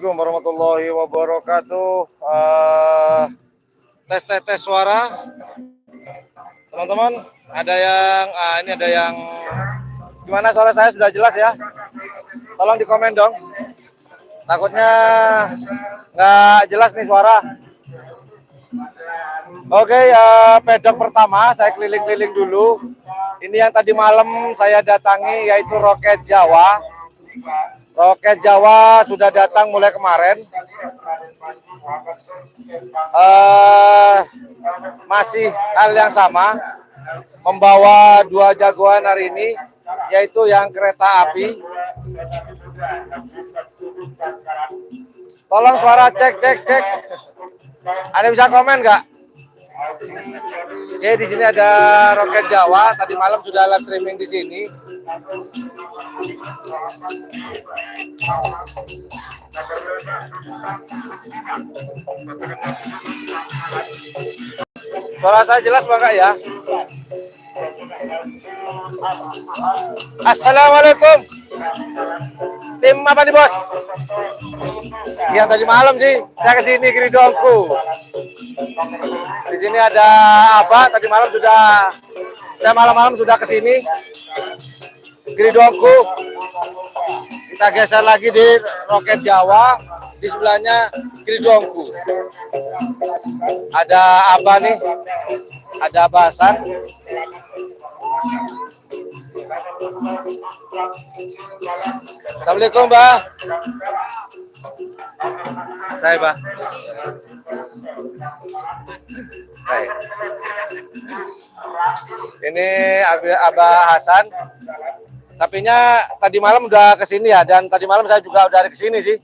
Assalamualaikum warahmatullahi wabarakatuh. Tes suara, teman-teman. Ada yang, ini ada yang gimana, suara saya sudah jelas ya? Tolong di komen dong. Takutnya nggak jelas nih suara. Oke ya, pedok pertama saya keliling-keliling dulu. Ini yang tadi malam saya datangi yaitu Roket Jawa. Roket Jawa sudah datang mulai kemarin. Masih hal yang sama, membawa dua jagoan hari ini, yaitu yang kereta api. Tolong suara cek. Ada bisa komen nggak? Oke, di sini ada Roket Jawa. Tadi malam sudah live streaming di sini. Suara saya jelas Bang ya? Assalamualaikum. Tim apa nih bos? Yang tadi malam sih saya kesini Gridongku. Di sini ada apa? Tadi malam sudah saya malam-malam sudah kesini Gridongku. Kita geser lagi di Roket Jawa. Di sebelahnya Gridongku. Ada apa nih? Ada bahasan. Assalamualaikum Mbak. Saya Mbak. Baik. Ini Abah Hasan. Tapinya tadi malam udah kesini ya, dan tadi malam saya juga udah ada kesini sih.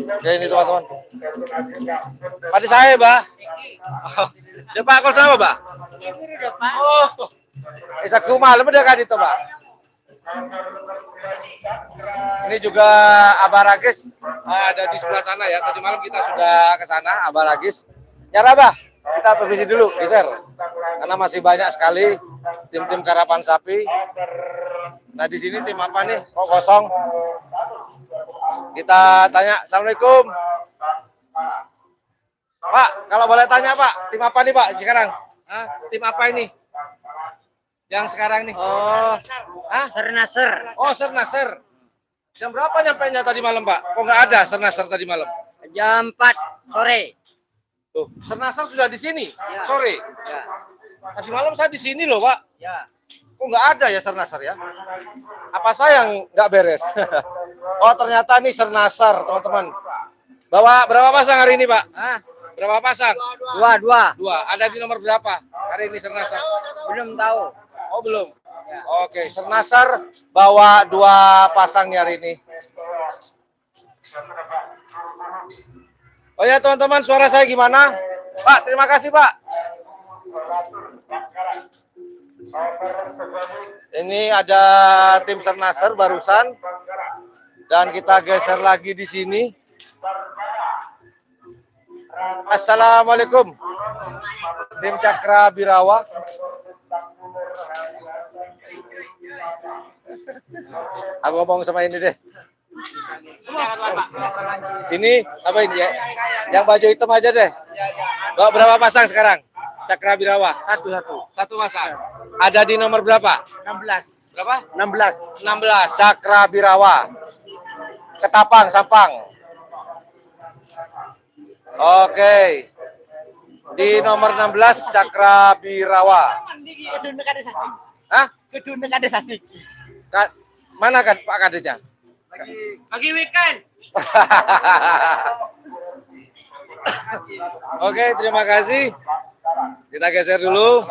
Oke, ini teman-teman. Pada saya, Mbak. Dia Pak Kos nama, Mbak? Oh. Isaku malam udah kan itu, Mbak. Ini juga Abah Ragis ada di sebelah sana ya. Tadi malam kita sudah ke sana, Abah Ragis. Nyara, Mbak. Kita permisi dulu, geser. Karena masih banyak sekali tim-tim karapan sapi. Nah, di sini tim apa nih? Kok kosong? Kita tanya. Assalamualaikum. Pak, kalau boleh tanya Pak, tim apa nih Pak sekarang? Tim apa ini? Yang sekarang nih? Oh, Sernaser. Oh, Sernaser. Jam berapa nyampainya tadi malam Pak? Kok nggak ada Sernaser tadi malam? Jam 4 sore. Tuh, Sernaser sudah di sini Ya. sore. Ya. Tadi malam saya di sini loh Pak. Ya. Kok nggak ada ya Sernaser ya? Apa saya yang nggak beres? Oh, ternyata nih Sernaser teman-teman. Bawa berapa pasang hari ini Pak? Berapa pasang? Dua. Ada di nomor berapa hari ini Sernaser? Belum tahu. Oh belum. Ya. Oke, Sernaser bawa 2 pasang hari ini. Oh ya teman-teman, suara saya gimana? Pak, terima kasih Pak. Ini ada tim Sernaser barusan. Dan kita geser lagi di sini. Assalamualaikum. Tim Cakra Birawa. Aku ngomong sama ini deh. Ini apa ini ya? Yang baju hitam aja deh. Bawa berapa pasang sekarang? Cakra Birawa. Satu pasang. Ada di nomor berapa? 16. Berapa? 16. 16. Cakra Birawa. Ketapang, Sampang. Oke. Di nomor 16 Cakra Birawa. Hah? Mana kan Pak Kadesnya? Lagi weekend. Oke, terima kasih. Kita geser dulu.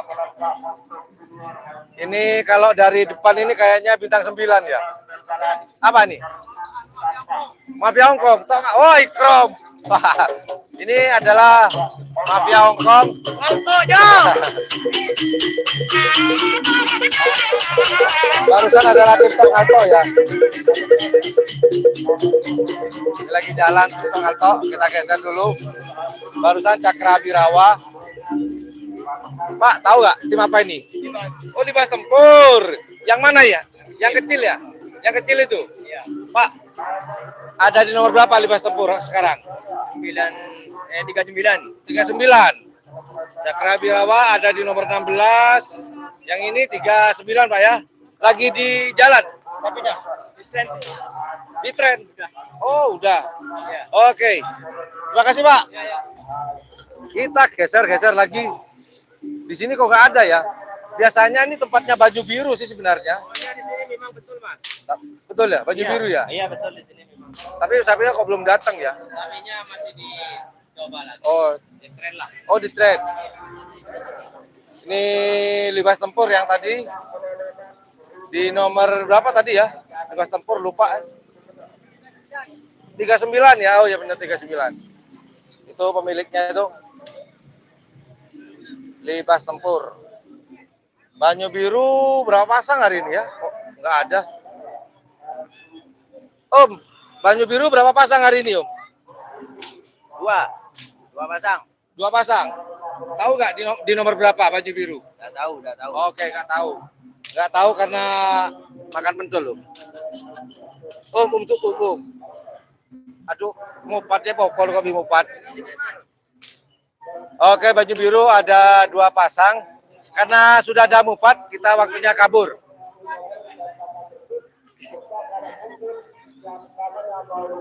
Ini kalau dari depan ini kayaknya bintang 9 ya. Apa nih? Mafia Hongkong. Oh, Ikrom. Ini adalah Mafia Hongkong. Barusan adalah tim Tong Alto ya. Ini lagi jalan tim Tong Alto. Kita geser dulu. Barusan Cakra Birawa. Pak, tahu nggak tim apa ini? Oh, Libas Tempur. Yang mana ya? Yang kecil ya? Yang kecil itu. Iya. Pak, ada di nomor berapa Libas Tempur sekarang? 39. 39. Cakra Birawa ada di nomor 16. Yang ini 39 Pak ya. Lagi di jalan sapinya. Di tren. Oh, udah. Ya. Oke. Terima kasih, Pak. Kita geser-geser lagi. Di sini kok nggak ada ya? Biasanya ini tempatnya baju biru sih sebenarnya. Oh iya, di sini memang betul, Mas. Betul ya, baju biru ya? Iya, betul di sini memang. Tapi sapinya kok belum datang ya? Sapinya masih dicoba lagi. Oh, Di tren lah. oh di trade. Ini Libas Tempur yang tadi di nomor berapa tadi ya? Libas Tempur lupa. 39 ya. Oh ya benar 39. Itu pemiliknya itu Libas Tempur. Banyu biru berapa pasang hari ini ya? Oh, nggak ada. Om, banyu biru berapa pasang hari ini, Om? Dua pasang. 2 pasang. Tahu nggak di nomor berapa baju biru? Udah tahu, udah tahu. Oke, nggak tahu. Nggak tahu karena makan pentol, Om. Tuh, Om. Aduh, mupatnya pokok kami mupat. Oke, baju biru ada 2 pasang. Karena sudah ada mupat, kita waktunya kabur.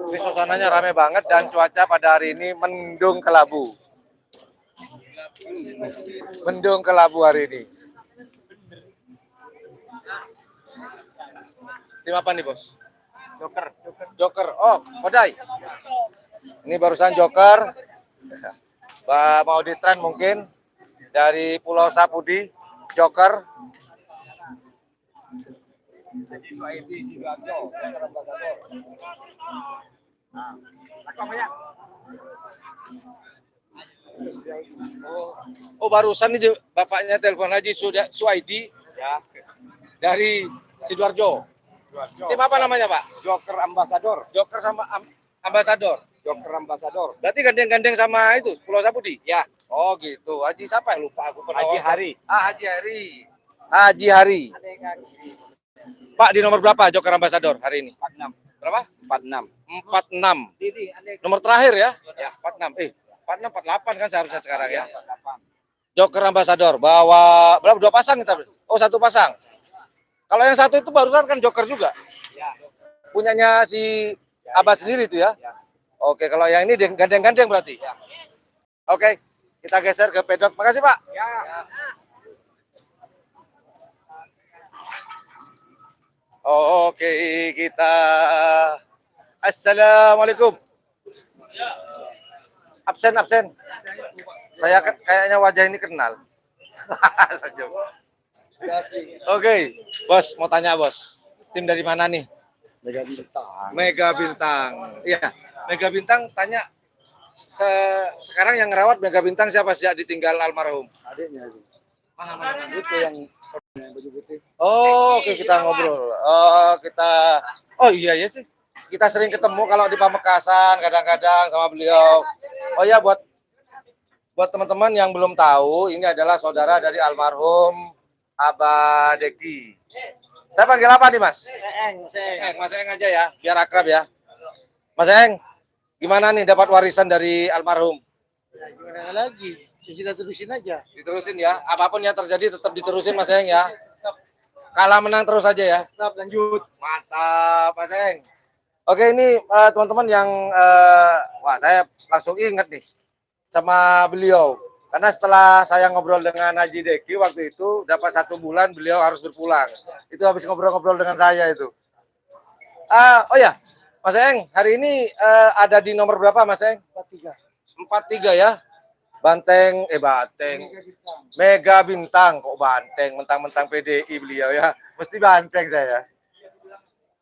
Ini suasananya ramai banget dan cuaca pada hari ini mendung kelabu. Mendung kelabu hari ini. Tim apa nih, Bos? Joker. Joker. Oh, Kodai. Ini barusan Joker. Mau di tren mungkin dari Pulau Sapudi. Joker. Oh, barusan ini bapaknya telepon Haji Suaidi Ya. dari Sidoarjo. Tim apa namanya, Pak? Joker Ambassador. Joker sama Ambasador. Joker Ambassador. Berarti gandeng-gandeng sama itu Pulau Sapudi? Ya. Oh gitu. Haji siapa ya? Lupa aku. Haji Hari. Haji Hari. Haji Hari. Pak di nomor berapa Joker Ambassador hari ini? 46. Berapa? 46. 46. Didi, Nomor terakhir ya? Ya. 46. 46, 48 kan seharusnya sekarang ya. 48. Joker Ambassador bawa berapa? 2 pasang kita? Oh, 1 pasang. Kalau yang satu itu barusan kan Joker juga. Ya. Punyanya si Abah sendiri itu ya. Ya. Oke, kalau yang ini gandeng-gandeng berarti. Ya. Oke, kita geser ke pedok. Makasih, Pak. Ya. Oke, kita Assalamualaikum. Absen. Saya kayaknya wajah ini kenal. Senyum. Oke, Bos, mau tanya, Bos. Tim dari mana nih? Mega Bintang. Iya, Mega Bintang tanya sekarang yang ngerawat Mega Bintang siapa sejak ditinggal almarhum? Adiknya itu. Mana? Itu yang baju putih. Oh, oke kita ngobrol. Oh iya sih. Kita sering ketemu kalau di Pamekasan kadang-kadang sama beliau. Oh ya buat teman-teman yang belum tahu, ini adalah saudara dari almarhum Abah Deki. Saya panggil apa nih, Mas? Mas Eng aja ya, biar akrab ya. Mas Eng, gimana nih dapat warisan dari almarhum? Ya, gimana lagi? Ya, kita terusin aja. Diterusin ya, apapun yang terjadi tetap diterusin Mas Eng ya. Kalah menang terus aja ya. Tetap lanjut. Mantap, Mas Eng. Oke, ini teman-teman yang wah saya langsung ingat nih sama beliau. Karena setelah saya ngobrol dengan Haji Deki waktu itu dapat 1 bulan beliau harus berpulang. Itu habis ngobrol-ngobrol dengan saya itu. Oh ya, Mas Eng, hari ini ada di nomor berapa Mas Eng? 43. 43 ya. Banteng, Mega Bintang. Kok Banteng, mentang-mentang PDI beliau ya. Mesti Banteng saya.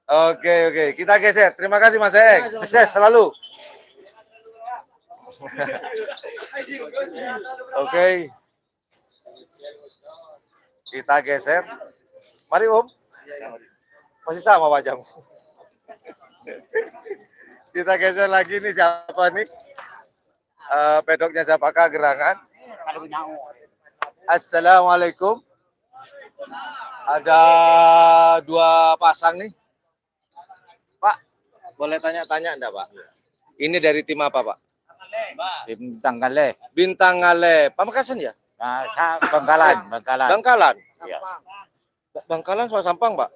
Oke, kita geser. Terima kasih Mas Eng. Sukses selalu. Oke. Kita geser. Mari Om. Masih sama wajahmu. Kita geser lagi nih siapa nih? Pedoknya siapakah gerangan? Assalamualaikum. Ada 2 pasang nih. Boleh tanya-tanya enggak, Pak? Ini dari tim apa, Pak? Bintang Kale. Bintang Ngale. Pamekasan ya? Nah, Bangkalan, Bangkalan. Bangkalan. Ya. Bangkalan soal Sampang, Pak.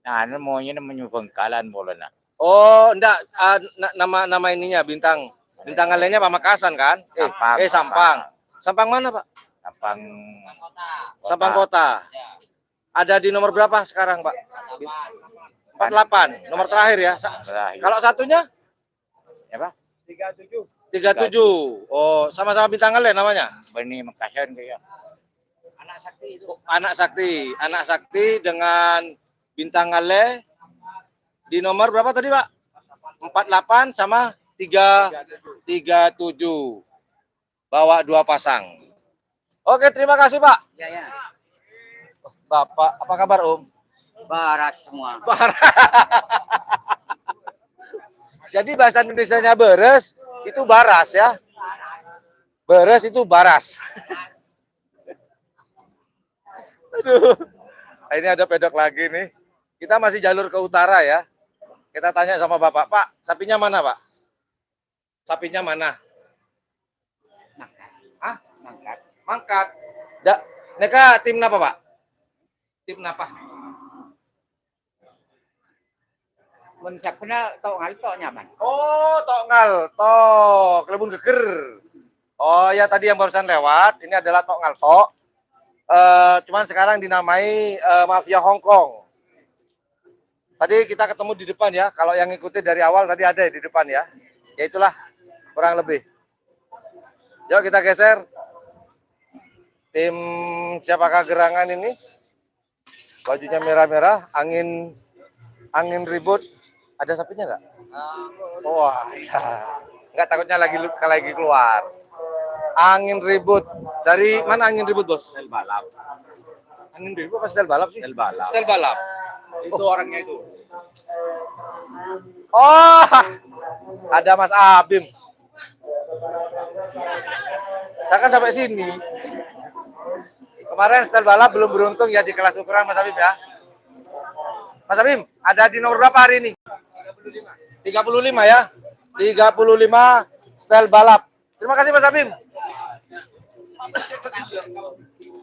Nah, namanya Bangkalan bola nak. Oh, enggak nama ininya Bintang. Bintang Ngalenya Pamekasan kan? Sampang. Sampang. Sampang mana, Pak? Sampang. Sampang Kota. Ada di nomor berapa sekarang, Pak? 48. Nomor terakhir ya. Terakhir. Kalau satunya? Apa? 37. Oh, sama-sama Bintang Ngale namanya? Bani Makassar kayak. Anak Sakti dengan Bintang Ngale di nomor berapa tadi, Pak? 48 sama 37. Bawa 2 pasang. Oke, terima kasih, Pak. Ya. Bapak, apa kabar, Om? Baras semua. Jadi bahasa Indonesianya beres itu baras ya. Beres itu baras. Aduh. Ini ada pedok lagi nih. Kita masih jalur ke utara ya. Kita tanya sama Bapak, Pak, sapinya mana, Pak? Sapinya mana? Ah, mangkat. Neka tim apa, Pak? Tim apa? Mencak kena tau ngal tok nyaman. Oh, Tokngal, Tok, Kelebun Geger. Oh ya, tadi yang barusan lewat, ini adalah Tokngal Tok. Cuman sekarang dinamai Mafia Hongkong. Tadi kita ketemu di depan ya. Kalau yang ngikuti dari awal tadi ada di depan ya. Ya itulah kurang lebih. Yuk kita geser. Tim siapakah gerangan ini? Bajunya merah-merah, angin ribut. Ada sapinya nggak? Wah, nggak, takutnya lagi keluar. Angin ribut. Dari mana angin ribut, Bos? Sel balap. Angin ribut apa setel balap sih? Sel balap. Setel balap. Itu orangnya itu. Oh, ada Mas Abim. Saya kan sampai sini. Kemarin setel balap belum beruntung ya di kelas ukuran Mas Abim ya. Mas Abim, ada di nomor berapa hari ini? 35 ya. 35 setel balap. Terima kasih Mas Abim.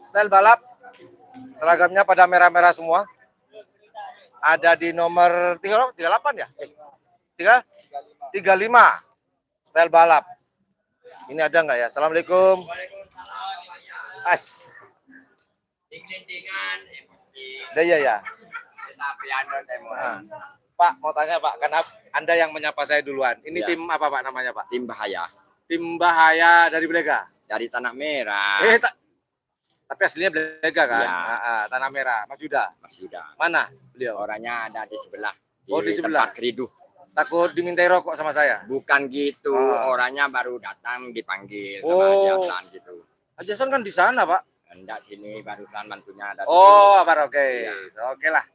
Setel balap. Seragamnya pada merah-merah semua. Ada di nomor 38 ya? 35. Setel balap. Ini ada nggak ya? Assalamualaikum. As. Ya. Nah, Pak, mau tanya Pak, karena Anda yang menyapa saya duluan. Ini Ya. tim apa Pak namanya Pak? Tim bahaya Tim Bahaya dari Brega. dari Tanah Merah. Tapi aslinya Brega kan? Ya. Tanah Merah. Mas Yuda. Mas Yuda. Mana beliau? Orangnya ada di sebelah. Oh, di sebelah. Tempat Kriduh. Takut dimintai rokok sama saya. Bukan gitu. Ah. Orangnya baru datang dipanggil sama Oh. Jasan gitu. Ajasan kan di sana Pak. Hendak sini barusan mantunya ada. Oh, Pak, oke. Ya. Oke lah.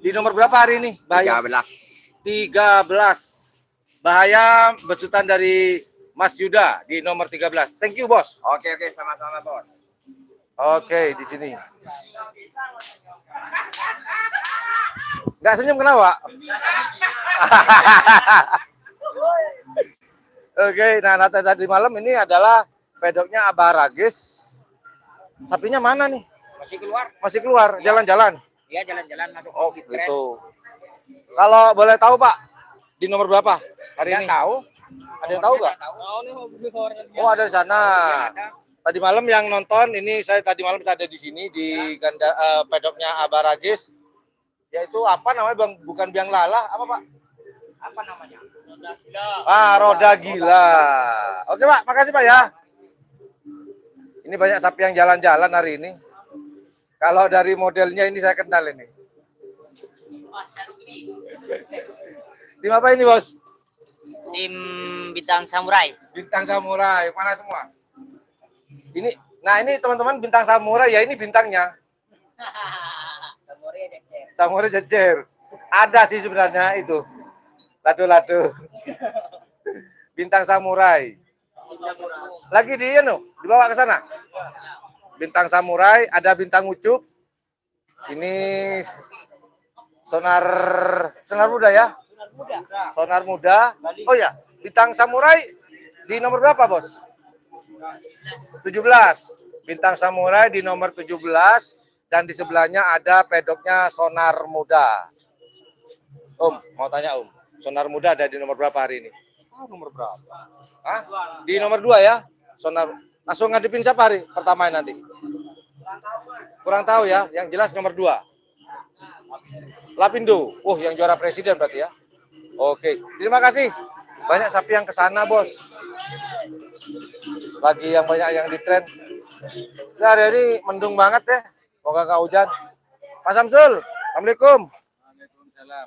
Di nomor berapa hari ini? Bahaya 13. 13. Bahaya besutan dari Mas Yuda di nomor 13. Thank you, Bos. Oke, sama-sama, Bos. Oke, di sini. Nggak senyum kenapa? Oke, nah tadi malam ini adalah pedoknya Abah Ragis. Sapinya mana nih? Masih keluar? Masih keluar, jalan-jalan. Iya, jalan-jalan masuk. Oh, gitu. Kalau boleh tahu, Pak, di nomor berapa hari ini? Tahu. Ada yang tahu nggak? Oh, ada di sana. Tadi malam yang nonton ini saya tadi malam ada di sini di pedoknya Abah Ragis. Yaitu apa namanya Bang? Bukan biang lala, apa Pak? Apa namanya? Roda gila. Oke Pak, makasih Pak ya. Ini banyak sapi yang jalan-jalan hari ini. Kalau dari modelnya ini saya kenal ini. Tim apa ini Bos? Tim Bintang Samurai. Bintang Samurai, mana semua? Ini, nah ini teman-teman Bintang Samurai ya, ini bintangnya. Samurai jejer. Ada sih sebenarnya itu. Lado-lado. Bintang Samurai. Lagi dibawa ke sana. Bintang Samurai, ada bintang ucup. Ini Sonar Muda ya? Sonar Muda. Oh ya, Bintang Samurai di nomor berapa, Bos? 17. Bintang Samurai di nomor 17 dan di sebelahnya ada pedoknya Sonar Muda. Om, mau tanya Om, Sonar Muda ada di nomor berapa hari ini? Nomor berapa? Hah? Di nomor 2 ya? Sonar. Langsung ngadepin siapa hari pertama nanti? Kurang tahu ya, yang jelas nomor 2. Lapindo. Oh, yang juara presiden berarti ya. Oke, terima kasih. Banyak sapi yang ke sana, Bos. Lagi yang banyak yang di tren. Ya, hari ini mendung banget ya. Moga nggak hujan. Pak Samsul, Assalamualaikum. Waalaikumsalam.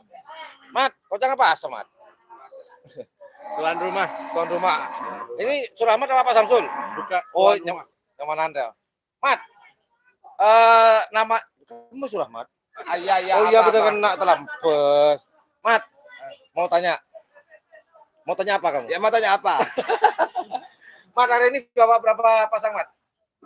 Mat, kocak apa asam, Mat? Tuan rumah. Tuan rumah. Ini Suramat apa Pak Samsul? Buka. Oh, nyaman Anda. Mat, nama kamu Suramat? Iya. Oh iya, bener kena terlampes. Mat, mau tanya apa kamu? Ya mau tanya apa? Mat, hari ini bawa berapa pasang, Mat?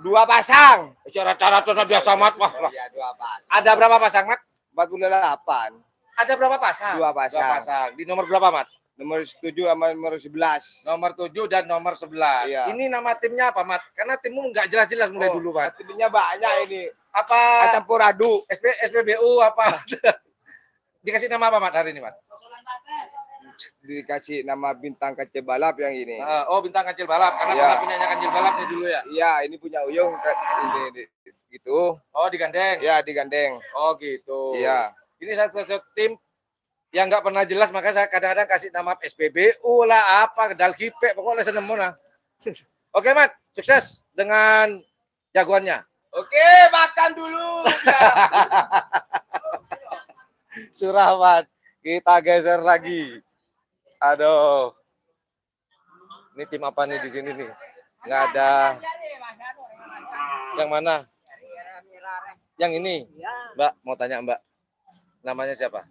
2 pasang. Cara-cara biasa, Mat. Wah, lah. Iya 2 pasang. Ada berapa pasang, Mat? 48. Ada berapa pasang? 2 pasang. 2 pasang. Di nomor berapa, Mat? Nomor 7 sama nomor 11. Nomor 7 dan nomor 11. Iya. Ini nama timnya apa, Mat? Karena timmu nggak jelas-jelas mulai dulu, Mat. Timnya banyak ini. Apa Campur adu. SPBU apa? Dikasih nama apa, Mat, hari ini, Mat? Dikasih nama bintang kecil balap yang ini. Oh, Bintang Kancil Balap. Karena Iya. punyanya Kancil Balap nih dulu ya? Iya, ini punya Uyung ini gitu. Oh, digandeng? Ya digandeng. Oh, gitu. Iya. Ini satu tim yang nggak pernah jelas, makanya saya kadang-kadang kasih nama SPBU lah, apa, Dalkipe, pokoknya seneng nah. Oke, Mat. Sukses dengan jagoannya. Oke, makan dulu. Suramat. Kita geser lagi. Aduh. Ini tim apa nih di sini nih? Nggak ada. Yang mana? Yang ini. Mbak, mau tanya Mbak. Namanya siapa?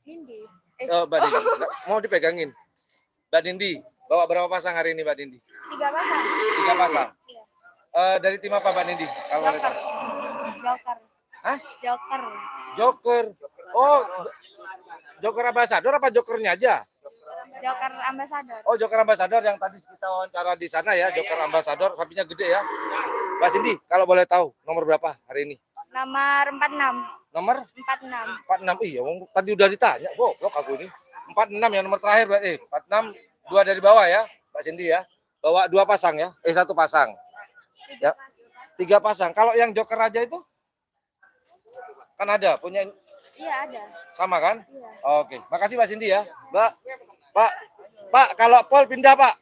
Nindi. Oh, Mbak Dindi. Nggak, mau dipegangin. Mbak Dindi. Bawa berapa pasang hari ini Mbak Dindi? 3 pasang. 3 pasang. Iya. Dari tim apa Mbak Dindi? Kalau boleh Joker. tahu. Joker. Hah? Joker. Joker. Oh, Joker Ambassador apa Jokernya aja? Joker Ambassador. Oh, Joker Ambassador yang tadi kita wawancara di sana ya, Joker Ambassador, sapinya gede ya. Mbak Cindy, kalau boleh tahu nomor berapa hari ini? Nomor 46. Nomor 46. 46. Iya, tadi udah ditanya, goblok aku ini. 46 yang nomor terakhir berarti. 46, 2 dari bawah ya, Mbak Cindy ya. Bawa 2 pasang ya, 1 pasang. Ya. 3 pasang. Kalau yang Joker aja itu kan ada, punya Iya ada. sama kan? Iya. Oke, makasih Mbak Cindy ya. Pak, kalau Pol pindah Pak.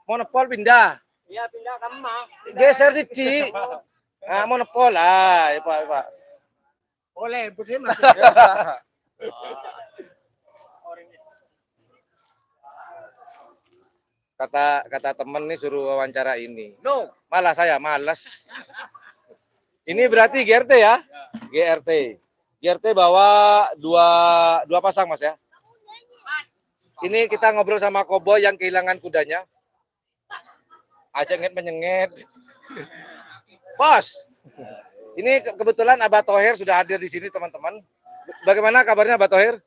Monopol pindah. Iya, pindah kamu mah. Geser Cici. Nah, monopol lah, ya Pak. Boleh, boleh mas. Kata temen nih suruh wawancara ini. No. Malah saya malas. Ini berarti GRT ya? GRT. GRT bawa dua pasang Mas ya. Ini kita ngobrol sama Koboy yang kehilangan kudanya. Acengit menyengit. Bos, ini kebetulan Abah Thohir sudah hadir di sini teman-teman. Bagaimana kabarnya Abah Thohir?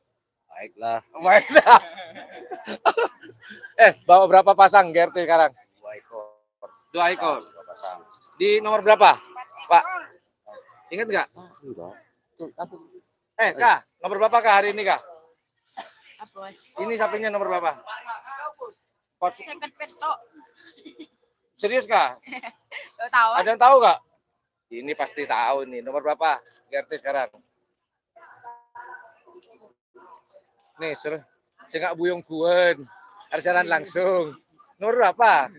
Baiklah. Baiklah. Bawa berapa pasang GRT sekarang? 2 ekor. 2 ekor. 2 pasang. Di nomor berapa, Pak? Ingat nggak? Kak, nomor berapa Kak hari ini Kak? Apa? Ini sapinya nomor berapa? Second peto. Serius Kak? Tahu. Ada yang tahu Kak? Ini pasti tahu nih. Nomor berapa GRT sekarang? Nih, saya buyung kuen. Ada siaran langsung. Nomor berapa?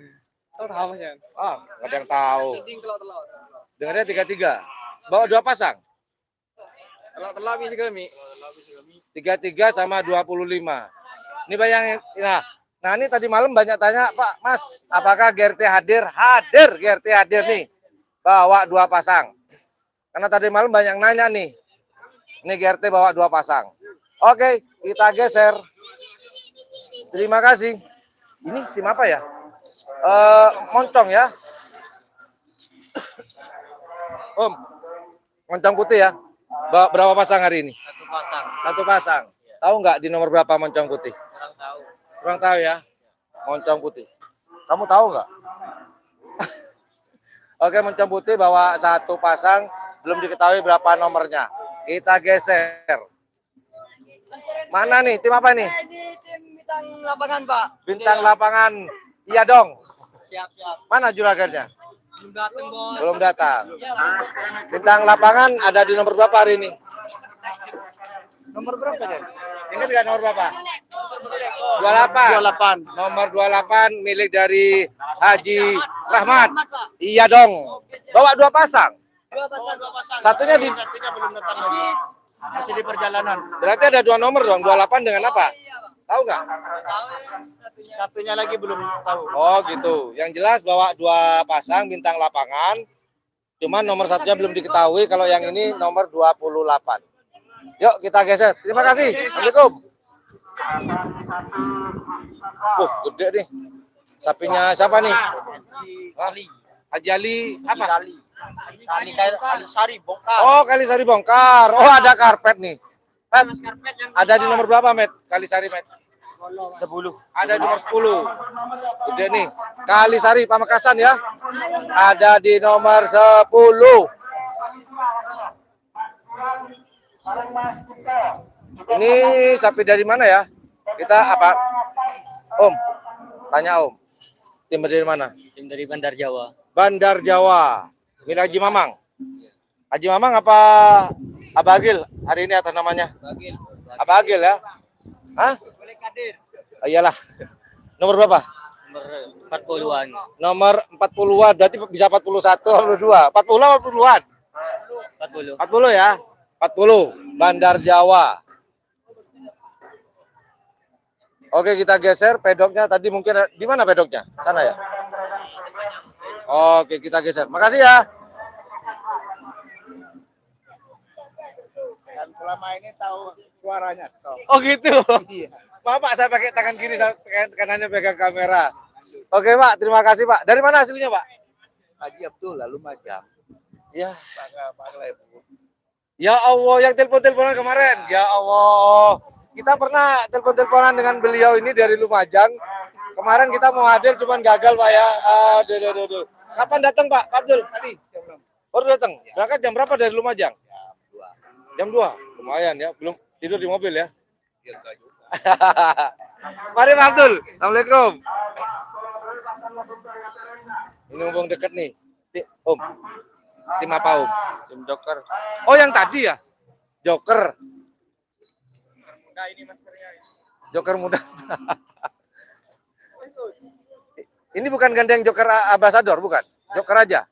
Tahu ya. Oh, nggak ada yang tahu. Dengarnya 33. Bawa 2 pasang. Telur bisa kami. 33 sama 25. Ini bayangin. Nah ini tadi malam banyak tanya, Pak, Mas, apakah GRT hadir? Hadir, GRT hadir nih. Bawa 2 pasang. Karena tadi malam banyak nanya nih. Ini GRT bawa 2 pasang. Oke, kita geser. Terima kasih. Ini tim apa ya? Moncong ya. Om, moncong putih ya. Berapa pasang hari ini? 1 pasang. Satu pasang. Tahu nggak di nomor berapa moncong putih? Kurang tahu. Kurang tahu ya. Moncong putih. Kamu tahu nggak? Oke, moncong putih bawa satu pasang, belum diketahui berapa nomornya. Kita geser. Mana nih? Tim apa nih? Ini tim bintang lapangan, Pak. Bintang lapangan. Iya dong. Siap. Mana juragannya? Belum datang, Bos. Belum datang. Bintang lapangan ada di nomor berapa hari ini? Nomor berapa, Den? Ingat nggak nomor berapa? 28. Nomor 28 milik dari Haji Rahmat. Iya dong. Bawa dua pasang. Dua pasang. Satunya belum datang lagi. Masih di perjalanan. berarti ada dua nomor dong. 28 dengan apa? Tahu nggak? Satunya lagi belum tahu. Oh gitu. Yang jelas bawa dua pasang bintang lapangan. Cuman nomor satunya belum diketahui. Kalau yang ini nomor 28. Yuk kita geser. Terima kasih. Assalamualaikum. Gede nih. Sapinya siapa nih? Hah? Haji Ali apa? Kali Sari bongkar. Oh, Kalisari bongkar. Oh, ada karpet nih. Met, ada di nomor berapa, Met? Kalisari, Met? 10. Ada di nomor 10. Gede nih. Kalisari Pamekasan ya. Ada di nomor 10. Ini sapi dari mana ya? Kita apa? Om. Tanya Om. Tim dari mana? Tim dari Bandar Jawa. Bandar Jawa. Milik Haji Mamang. Haji Mamang apa Abagil hari ini atas namanya? Abagil ya? Hah? Boleh Kadir. Oh, iyalah. Nomor berapa? Nomor 40-an. Nomor 40-an, berarti bisa 41 42. 40 atau 40-an? 40. 40 ya? 40. Bandar Jawa. Oke, kita geser pedoknya. Tadi mungkin di mana pedoknya? Sana ya? Oke, kita geser. Makasih ya. Dan selama ini tahu suaranya. Oh gitu. Maaf Pak, saya pakai tangan kiri, kanannya pegang kamera. Oke Pak, terima kasih Pak. Dari mana aslinya Pak? Haji Abdul lalu Majang. Ya, Bangga. ya Allah, yang telepon-teleponan kemarin. Ya Allah, kita pernah telepon-teleponan dengan beliau ini dari Lumajang. Kemarin kita mau hadir, cuman gagal Pak ya. Aduh. Kapan datang Pak Abdul? Tadi jam 6. Baru datang. Berangkat jam berapa dari Lumajang? Jam 2. Lumayan ya, belum tidur di mobil ya. Mari Pak Abdul. Assalamualaikum. Ini mumpung deket nih. Om. Tim apa Om? Tim Joker. Oh yang tadi ya? Joker. Muda ini masternya. Joker muda. Ini bukan gandeng Joker Ambassador, bukan? Joker aja.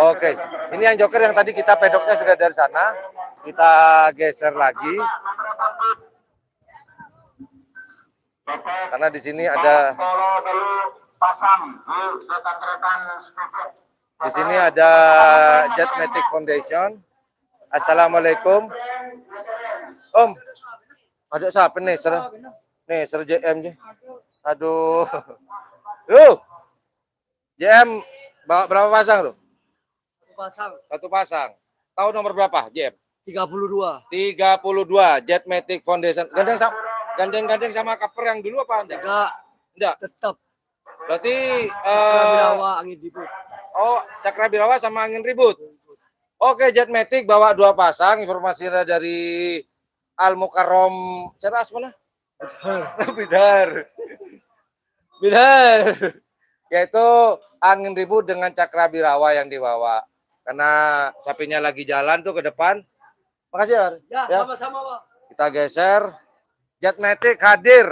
Oke. Ini yang Joker yang tadi kita pedoknya sudah dari sana. Kita geser lagi. Karena di sini ada Jet Matic Foundation. Assalamualaikum. Om. Ada siapa nih? Ser JM. Aduh. JM bawa berapa pasang lu? Satu pasang. Tahu nomor berapa, JM? 32. 32 Jet Matic Foundation. Gandeng sama cover yang dulu apa Anda? Enggak. Tetap. Berarti Angin Ribut. oh, Cakra Birawa sama Angin Ribut. Oke, Jet Matic bawa dua pasang. Informasinya dari Al Mukarrom Ceras mana? Bidar. Yaitu Angin Ribut dengan Cakra Birawa yang dibawa. Karena sapinya lagi jalan tuh ke depan. Makasih ya. Ya, sama-sama, Pak. Kita geser. Jet Matic hadir.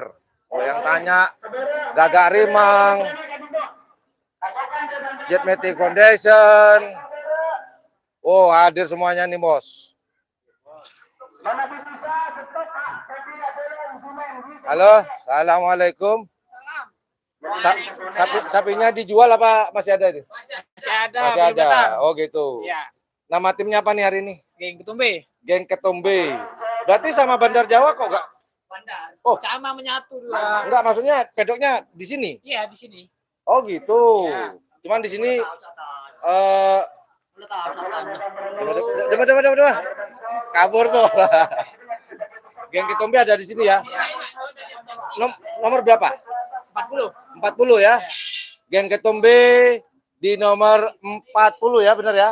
Oh, yang tanya Gagak Rimang. Jet Matic Foundation. Oh, hadir semuanya nih, Bos. Halo, Assalamualaikum. Sapinya dijual apa masih ada itu? Masih ada. Masih ada. Oh gitu. Ya, Nama timnya apa nih hari ini? geng Ketumbe. Geng Ketumbe. Berarti sama Bandar Jawa kok enggak? Oh. Sama menyatu dua. Enggak, maksudnya pedoknya di sini. Iya, di sini. Oh gitu. Ya. Cuman di sini Kabur tuh. Geng Ketombe ada di sini ya. Nomor berapa? 40. 40 ya. Geng Ketombe di nomor 40 ya, benar ya.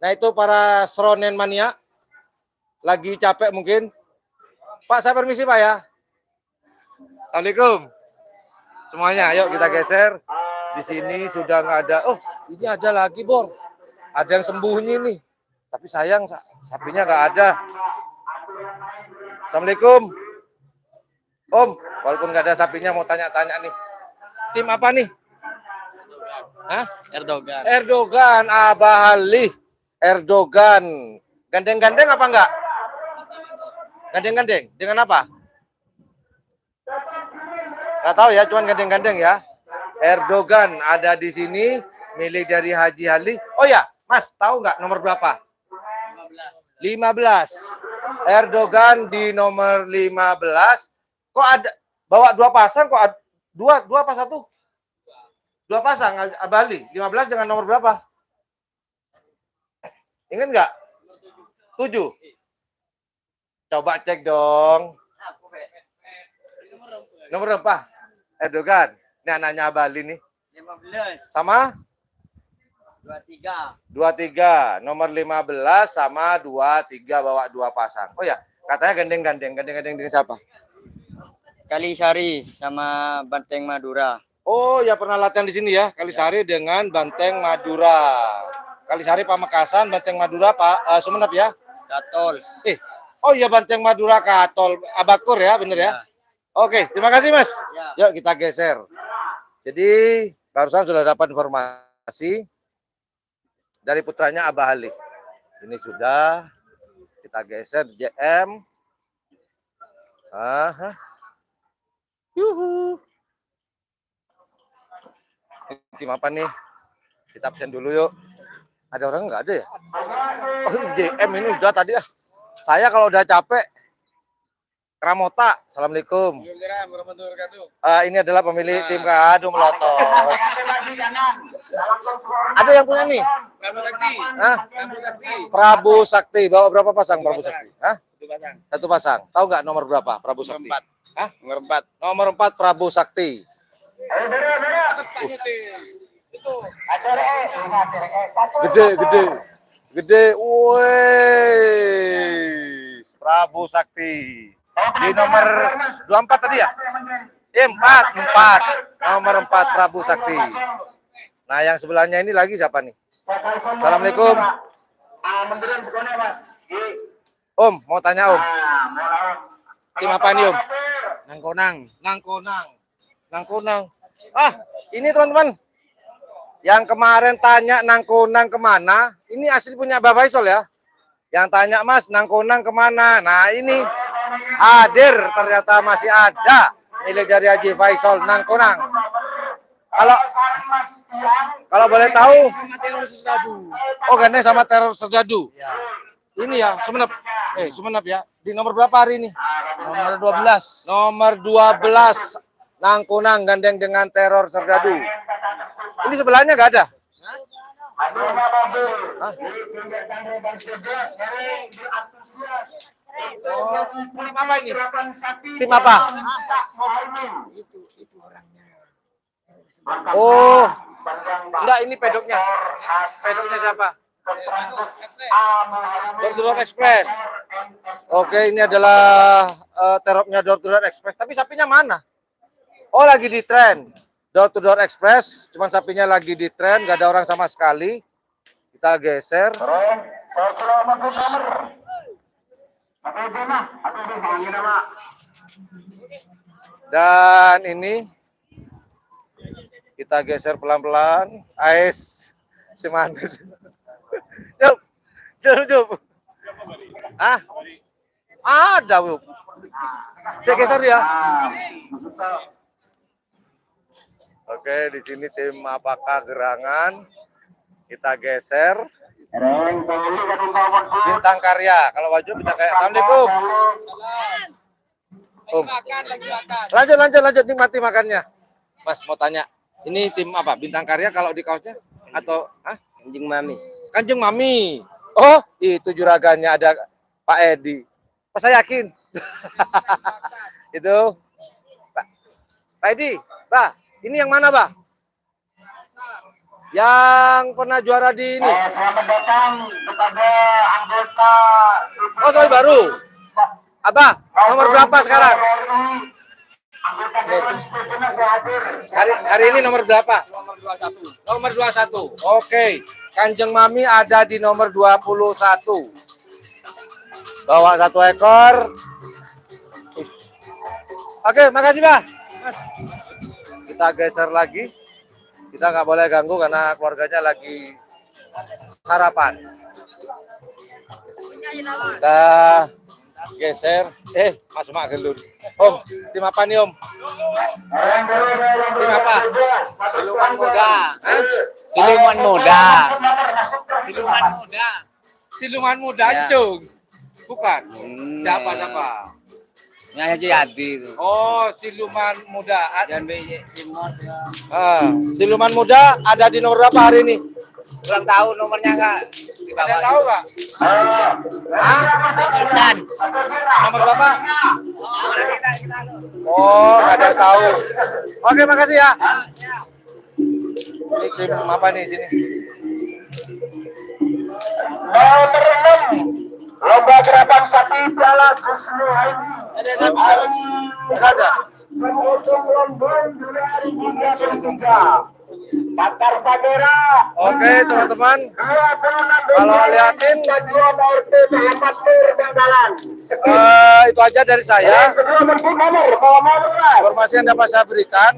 Nah, itu para Seronen mania. Lagi capek mungkin. Pak, saya permisi Pak ya. Assalamualaikum. Semuanya, ayo kita geser. Di sini sudah nggak ada. Oh, ini ada lagi, Bor. Ada yang sembunyi nih. Tapi sayang, sapinya nggak ada. Assalamualaikum. Om, walaupun nggak ada sapinya, mau tanya-tanya nih. Tim apa nih? Hah? Erdogan. Erdogan, Abah Ali. Erdogan. Gandeng-gandeng apa enggak? Gandeng-gandeng. Dengan apa? Nggak tahu ya, cuman gandeng-gandeng ya. Erdogan ada di sini, milik dari Haji Ali. Oh ya, Mas, tahu nggak nomor berapa? 15. Erdogan di nomor 15. Kok ada bawa dua pasang? Kok ada, dua apa satu? Dua pasang Abali. 15 dengan nomor berapa? Ingat nggak? 7. Coba cek dong. Nomor berapa? Erdogan. Ini anaknya Abali nih. 15. Sama? 23. 23. Nomor 15 sama 23 bawa dua pasang. Oh ya, katanya gandeng-gandeng. Gandeng-gandeng dengan siapa? Kalisari sama Banteng Madura. Oh ya, pernah latihan di sini ya. Kalisari dengan Banteng Madura. Kalisari Pamekasan, Banteng Madura Pak Sumenep ya. Katol. Oh iya, Banteng Madura Katol Abakur ya, bener ya. Oke, terima kasih Mas. Ya. Yuk kita geser. Jadi barusan sudah dapat informasi dari putranya Abah Ali. Ini sudah kita geser JM. Yuhu. Tim apa nih? Kita absen dulu yuk. Ada orang nggak ada ya? Oh, JM ini udah tadi ya. Saya kalau udah capek, Kramota. Assalamualaikum. Ini adalah pemilik tim Aduh Melotot. Ada yang punya nih? Prabu Sakti. Bawa berapa pasang Prabu Sakti? Hah? Satu pasang. Tahu nggak nomor berapa Prabu Sakti? Hah? Nomor 4. Nomor 4 Prabu Sakti. Gede. Wih, Prabu Sakti. Di nomor 24 tadi ya? 4. Nomor 4 Prabu Sakti. Nah, yang sebelahnya ini lagi siapa nih? Assalamualaikum. Om, mau tanya Om. Tim apa nih Om? Nangkonang. Ini teman-teman. Yang kemarin tanya Nangkonang kemana? Ini asli punya Bapak Faisal ya. Yang tanya Mas, Nangkonang kemana? Nah ini hadir, ternyata masih ada milik dari Haji Faisal Nangkonang. Kalau boleh tahu, oh gandeng sama teror serdadu. Ini ya Sumenep ya. Di nomor berapa hari ini? Nomor 12. Nomor 12 Nangkonang gandeng dengan teror serdadu. Ini sebelahnya nggak ada? Tim apa ini? Tim apa? Oh, enggak, ini pedoknya. Pedoknya siapa? Door Express. Oke, ini adalah teropnya Door Express. Tapi sapinya mana? Oh, lagi di tren. Door Express, cuman sapinya lagi di tren, nggak ada orang sama sekali. Kita geser. Dan ini kita geser pelan-pelan. Ais, si manis. Cup. Ada, Bu. Saya geser ya. Oke, di sini tim apakah gerangan? Kita geser. Bintang Karya. Kalau wajib Bintang Karya. Assalamualaikum. Lanjut. Nikmati makannya. Mas mau tanya, ini tim apa? Bintang Karya kalau di kaosnya? Atau Kanjeng Mami. Oh, itu juragannya ada Pak Edi. Saya yakin Itu Pak Edi, Bah, ini yang mana, Bah? Yang pernah juara di ini. Selamat datang kepada anggota Oh, soal baru. Abah, nomor berapa sekarang? Hari ini nomor berapa? Nomor 21. Nomor 21. Oke. Kanjeng Mami ada di nomor 21. Bawa 1 ekor. Oke, makasih, Bah. Kita geser lagi. Kita nggak boleh ganggu karena keluarganya lagi sarapan. Kita geser. Mas Mak gelun. Om, tim apa nih, Om? Tim apa? Siluman muda. Hah? Siluman muda. Siluman muda. Siluman muda Ya. itu. Bukan. Siapa? Siapa? Yang Haji Adi itu. Oh, siluman muda. Dan BJ Timur. Siluman muda ada di nomor berapa hari ini? Kurang tahu nomornya nggak. Ada yang tahu nggak? Dan. Nomor berapa? Oh, nggak ada yang tahu. Oke, makasih ya. Ini tim apa nih sini? nomor 6 lomba gerakan sapi Piala Gusmu Haini. Ada. Mengusung Lombok 2023. Bakar Sagera. Oke, teman-teman. 26 Kalau liatin, Stadion RT Muhammad Nur Bangkalan. itu aja dari saya. Sebelum menyebut nomor, bawa nomor. Informasi yang dapat saya berikan.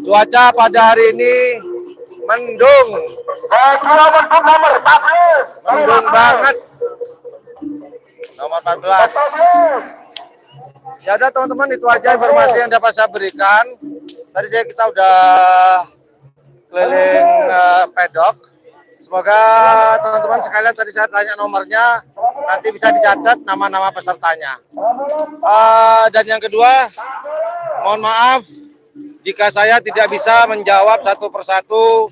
Cuaca pada hari ini mendung. Sebelum menyebut nomor 14. Mendung banget. Nomor 14. 14. Ya udah teman-teman, itu aja informasi yang dapat saya berikan. Tadi kita udah keliling pedok. Semoga teman-teman sekalian tadi saya tanya nomornya, nanti bisa dicatat nama-nama pesertanya. Dan yang kedua, mohon maaf jika saya tidak bisa menjawab satu persatu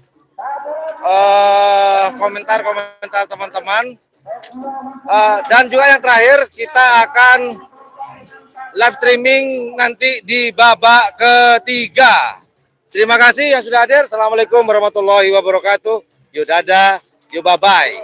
komentar-komentar teman-teman. Dan juga yang terakhir, kita akan live streaming nanti di babak ketiga. Terima kasih yang sudah hadir. Assalamualaikum warahmatullahi wabarakatuh. Yuk dadah, yuk bye-bye.